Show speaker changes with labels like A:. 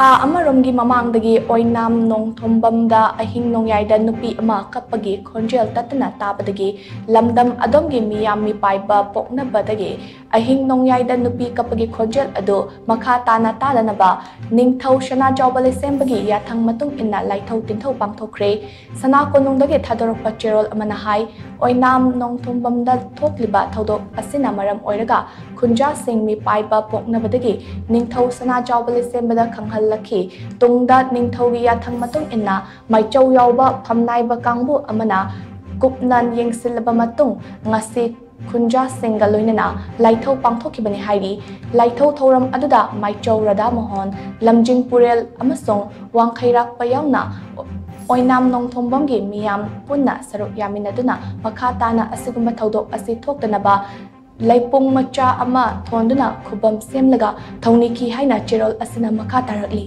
A: था अमरोमगी ममांगदगी ओइनाम नोंगथोंबमदा अहिंग नोंगयाइदा नुपी अमा कप्पगी खोंजेल ततना ताबदगी लमदम अदोमगी मियाम मिपाइबा पोकनबदगी अहिंग नोंगयाइदा नुपी कप्पगी खोंजेल अदो मखा ताना तादनबा निंगथौ सना जौबले सेंबगी याथंग मतुंग इन्ना लाइथौ तिंथौ पांगथोख्रे सना कोनुंगदगी थादोरकपा चेरोल अमना हाई ओइनाम नोंगथोंबमदा थोकलिबा थौदोक असिना मरम ओइरगा खुंजा सिंग मिपाइबा पोकनबदगी निंगथौ सना जौबले सेंबदा खंगहल्लखी तुंगदा निंगथौगी याथंग मतुंग इन्ना माइचौ यावबा फमनाइबा कांगबु अमना कुपनान येंगसिलबा मतुंग ngasi खुंजा सिंगा लोइनना लाइथौ पांगथोखिबनि हाइरी लाइथौ थौरम अदुदा माइचौ राधा मोहन लमजिंग पुरेल अमसोंग वांखैराक पयावना ओइनाम नोंगथोंबमगी मियाम पुन्ना सरुक यामिनदुना मखा ताना असिगुम्बा थौदोक असि थोक्तनबा लैपुंग मचा अमा थोंदुना खुबम सेमलगा थौनिकी हाइना चेरोल असिना मखा तारकली।